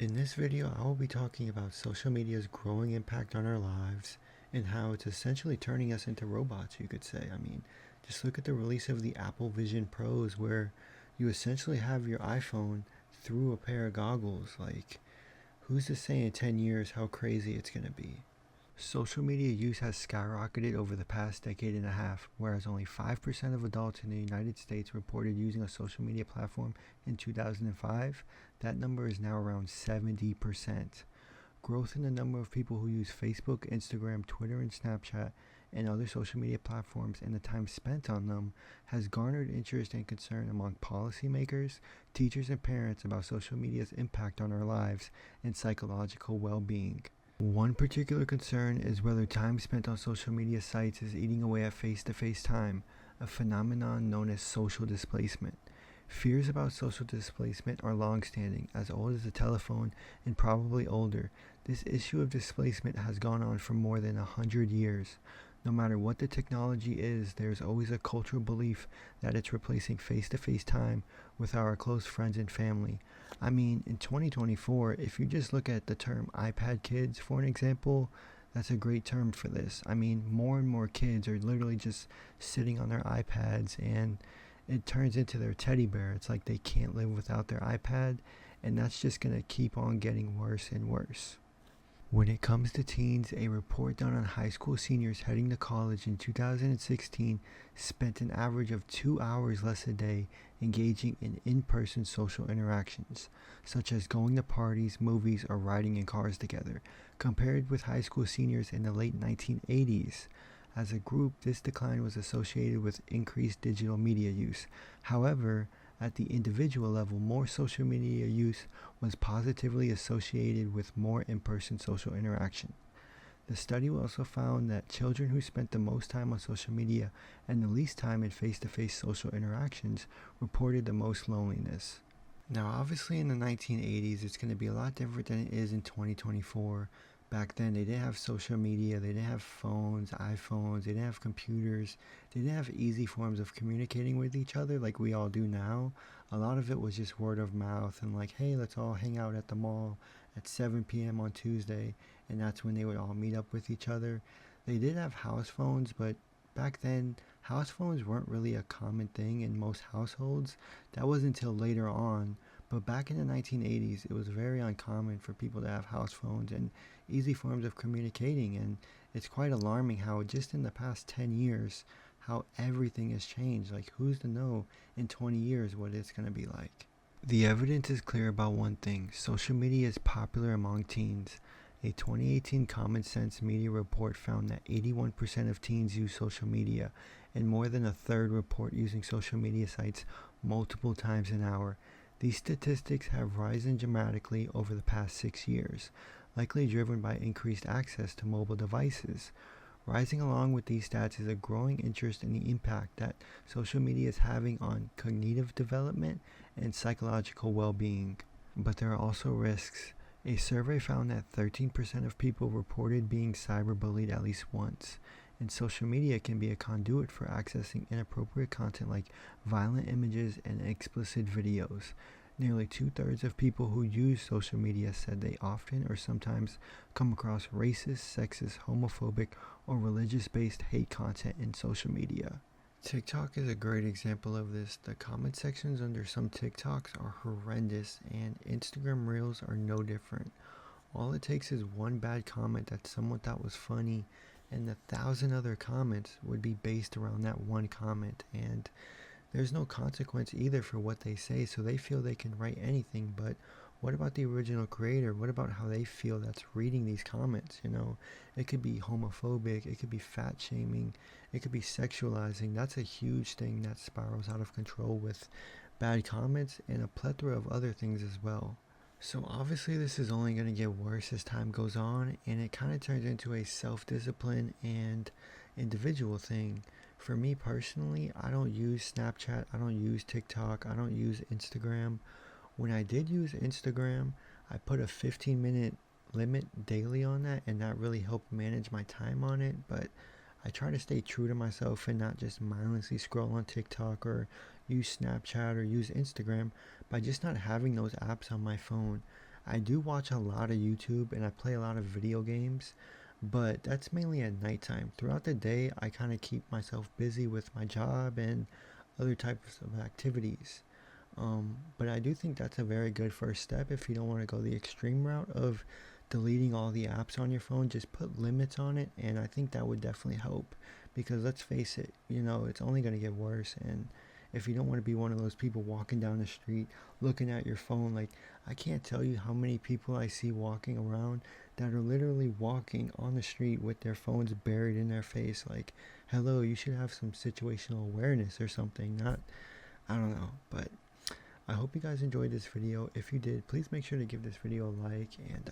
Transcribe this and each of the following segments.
In this video, I will be talking about social media's growing impact on our lives and how it's essentially turning us into robots, you could say. Just look at the release of the Apple Vision Pros, where you essentially have your iPhone through a pair of goggles. Who's to say in 10 years how crazy it's going to be? Social media use has skyrocketed over the past decade and a half, whereas only 5% of adults in the United States reported using a social media platform in 2005. That number is now around 70%. Growth in the number of people who use Facebook, Instagram, Twitter, and Snapchat and other social media platforms and the time spent on them has garnered interest and concern among policymakers, teachers, and parents about social media's impact on our lives and psychological well-being. One particular concern is whether time spent on social media sites is eating away at face-to-face time, a phenomenon known as social displacement. Fears about social displacement are long-standing, as old as the telephone and probably older. This issue of displacement has gone on for more than 100 years. No matter what the technology is, there's always a cultural belief that it's replacing face-to-face time with our close friends and family. In 2024, if you just look at the term iPad kids, for an example, that's a great term for this. More and more kids are literally just sitting on their iPads, and it turns into their teddy bear. It's like they can't live without their iPad, and that's just going to keep on getting worse and worse. When it comes to teens, a report done on high school seniors heading to college in 2016 spent an average of 2 hours less a day engaging in in-person social interactions, such as going to parties, movies, or riding in cars together, compared with high school seniors in the late 1980s. As a group, this decline was associated with increased digital media use. However, at the individual level, more social media use was positively associated with more in-person social interaction. The study also found that children who spent the most time on social media and the least time in face-to-face social interactions reported the most loneliness. Now, obviously in the 1980s, it's going to be a lot different than it is in 2024. Back then, they didn't have social media, they didn't have phones, iPhones, they didn't have computers, they didn't have easy forms of communicating with each other like we all do now. A lot of it was just word of mouth and hey, let's all hang out at the mall at 7 p.m. on Tuesday, and that's when they would all meet up with each other. They did have house phones, but back then, house phones weren't really a common thing in most households. That wasn't until later on. But back in the 1980s, it was very uncommon for people to have house phones and easy forms of communicating. And it's quite alarming how just in the past 10 years, how everything has changed. Who's to know in 20 years what it's going to be like? The evidence is clear about one thing. Social media is popular among teens. A 2018 Common Sense Media report found that 81% of teens use social media, and more than a third report using social media sites multiple times an hour. These statistics have risen dramatically over the past 6 years, likely driven by increased access to mobile devices. Rising along with these stats is a growing interest in the impact that social media is having on cognitive development and psychological well-being. But there are also risks. A survey found that 13% of people reported being cyberbullied at least once, and social media can be a conduit for accessing inappropriate content like violent images and explicit videos. Nearly 2/3 of people who use social media said they often or sometimes come across racist, sexist, homophobic, or religious-based hate content in social media. TikTok is a great example of this. The comment sections under some TikToks are horrendous, and Instagram Reels are no different. All it takes is one bad comment that someone thought was funny, and 1,000 other comments would be based around that one comment, and there's no consequence either for what they say, so they feel they can write anything. But what about the original creator? What about how they feel that's reading these comments? It could be homophobic, it could be fat shaming, it could be sexualizing. That's a huge thing that spirals out of control with bad comments and a plethora of other things as well. So obviously this is only going to get worse as time goes on, and it kind of turns into a self-discipline and individual thing. For me personally, I don't use Snapchat, I don't use TikTok, I don't use Instagram. When I did use Instagram, I put a 15-minute limit daily on that, and that really helped manage my time on it. But I try to stay true to myself and not just mindlessly scroll on TikTok or use Snapchat or use Instagram by just not having those apps on my phone. I do watch a lot of YouTube and I play a lot of video games, but that's mainly at nighttime. Throughout the day, I kind of keep myself busy with my job and other types of activities. But I do think that's a very good first step if you don't want to go the extreme route of deleting all the apps on your phone. Just put limits on it, and I think that would definitely help. Because let's face it, it's only going to get worse. And if you don't want to be one of those people walking down the street looking at your phone, like, I can't tell you how many people I see walking around that are literally walking on the street with their phones buried in their face. Like, hello, you should have some situational awareness or something. Not, I don't know, but I hope you guys enjoyed this video. If you did, please make sure to give this video a like and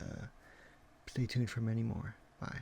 stay tuned for many more. Bye.